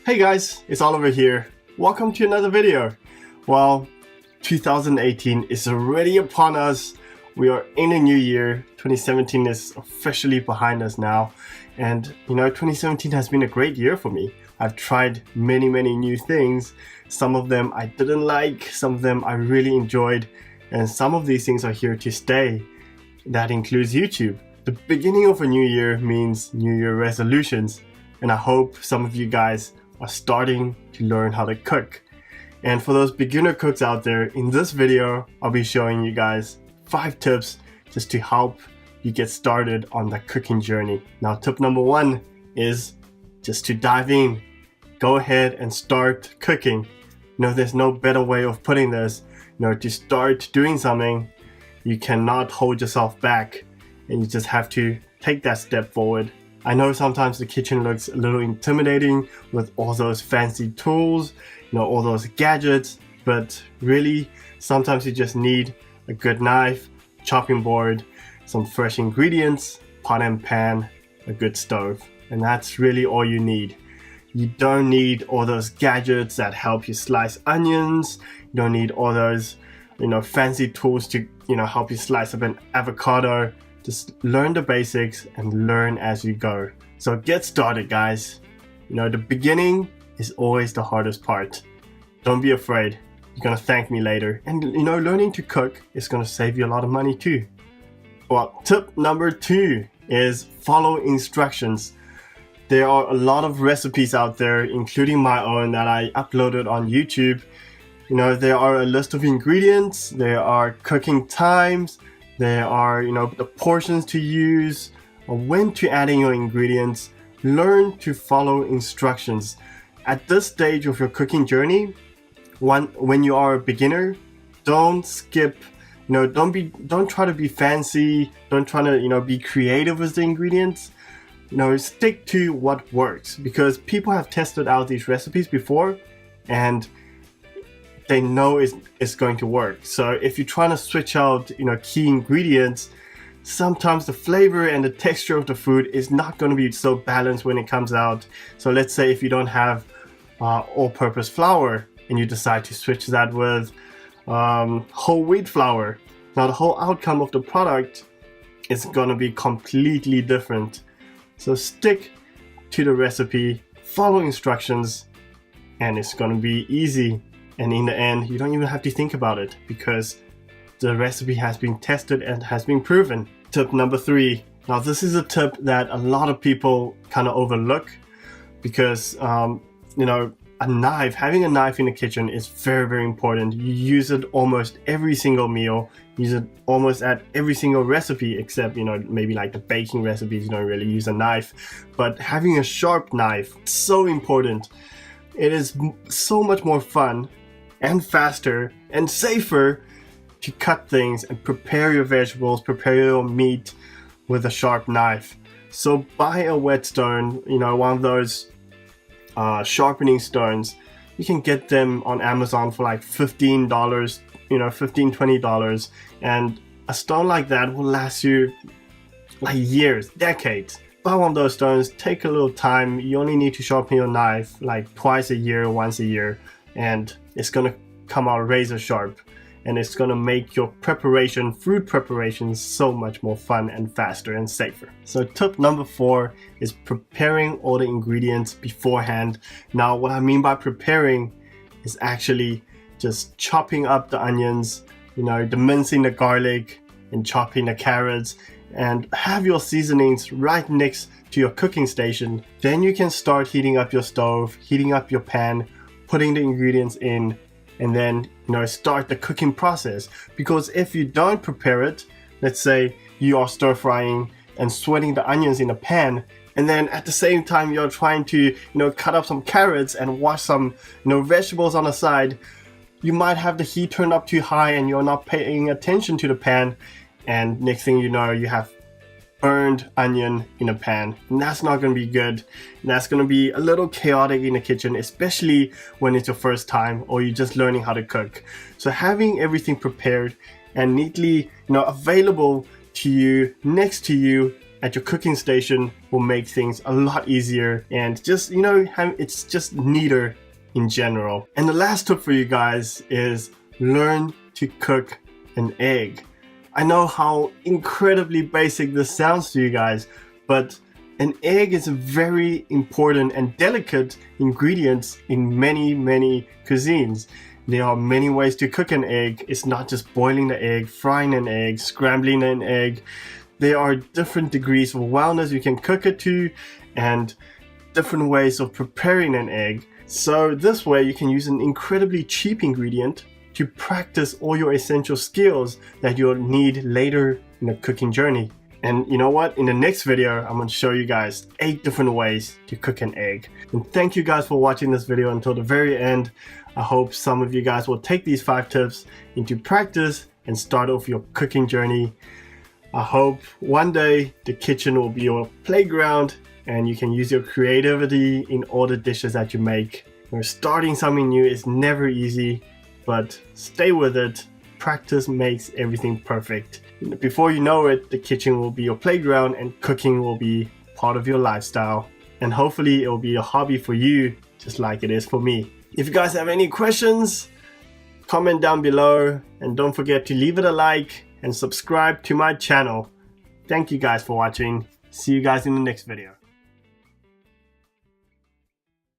Hey guys, it's Oliver here. Welcome to another video. Well, 2018 is already upon us. We are in a new year. 2017 is officially behind us now. And 2017 has been a great year for me. I've tried many new things. Some of them I didn't like, some of them I really enjoyed, and some of these things are here to stay. That includes YouTube. The beginning of a new year means New Year resolutions, and I hope some of you guys are starting to learn how to cook. And for those beginner cooks out there, in this video I'll be showing you guys 5 tips just to help you get started on the cooking journey. Now, tip number 1 is just to dive in. Go ahead and start cooking. There's no better way of putting this. To start doing something, you cannot hold yourself back, and you just have to take that step forward. I know sometimes the kitchen looks a little intimidating with all those fancy tools, all those gadgets, but really sometimes you just need a good knife, chopping board, some fresh ingredients, pot and pan, a good stove, and that's really all you need. You don't need all those gadgets that help you slice onions. You don't need all those fancy tools to help you slice up an avocado. Just learn the basics and learn as you go. So get started, guys. The beginning is always the hardest part. Don't be afraid. You're gonna thank me later. And learning to cook is gonna save you a lot of money too. Well, tip number 2 is follow instructions. There are a lot of recipes out there, including my own, that I uploaded on YouTube. There are a list of ingredients, there are cooking times, there are, the portions to use, or when to add in your ingredients. Learn to follow instructions. At this stage of your cooking journey, when you are a beginner, don't skip. Don't try to be fancy. Don't try to, be creative with the ingredients. Stick to what works, because people have tested out these recipes before, and they know it's going to work. So if you're trying to switch out, key ingredients, sometimes the flavor and the texture of the food is not going to be so balanced when it comes out. So let's say if you don't have all-purpose flour and you decide to switch that with whole wheat flour, now the whole outcome of the product is going to be completely different. So stick to the recipe, follow instructions, and it's going to be easy. And in the end, you don't even have to think about it, because the recipe has been tested and has been proven. Tip number 3. Now, this is a tip that a lot of people kind of overlook, because having a knife in the kitchen is very important. You use it almost every single meal, use it almost at every single recipe, except maybe like the baking recipes, you don't really use a knife. But having a sharp knife is so important. It is so much more fun and faster and safer to cut things and prepare your vegetables, prepare your meat with a sharp knife. So buy a whetstone, one of those sharpening stones. You can get them on Amazon for like $15, $15-$20, and a stone like that will last you like years, decades. Buy one of those stones, take a little time. You only need to sharpen your knife like twice a year, once a year, and it's gonna come out razor sharp, and it's gonna make your food preparation so much more fun and faster and safer. So tip number 4 is preparing all the ingredients beforehand. Now, what I mean by preparing is actually just chopping up the onions, mincing the garlic and chopping the carrots, and have your seasonings right next to your cooking station. Then you can start heating up your stove, heating up your pan, putting the ingredients in, and then start the cooking process. Because if you don't prepare it, let's say you are stir frying and sweating the onions in a pan, and then at the same time you're trying to cut up some carrots and wash some vegetables on the side, you might have the heat turned up too high and you're not paying attention to the pan, and next thing you know, you have burned onion in a pan, and that's not going to be good. And that's going to be a little chaotic in the kitchen, especially when it's your first time or you're just learning how to cook. So having everything prepared and neatly available to you, next to you, at your cooking station will make things a lot easier and just, you know, it's just neater in general. And the last tip for you guys is learn to cook an egg. I know how incredibly basic this sounds to you guys, but an egg is a very important and delicate ingredient in many cuisines. There are many ways to cook an egg. It's not just boiling the egg, frying an egg, scrambling an egg. There are different degrees of wellness you can cook it to and different ways of preparing an egg. So this way you can use an incredibly cheap ingredient to practice all your essential skills that you'll need later in the cooking journey. And you know what? In the next video, I'm going to show you guys 8 different ways to cook an egg. And thank you guys for watching this video until the very end. I hope some of you guys will take these 5 tips into practice and start off your cooking journey. I hope one day the kitchen will be your playground and you can use your creativity in all the dishes that you make. Starting something new is never easy, but stay with it. Practice makes everything perfect. Before you know it, the kitchen will be your playground and cooking will be part of your lifestyle. And hopefully it will be a hobby for you, just like it is for me. If you guys have any questions, comment down below and don't forget to leave it a like and subscribe to my channel. Thank you guys for watching. See you guys in the next video.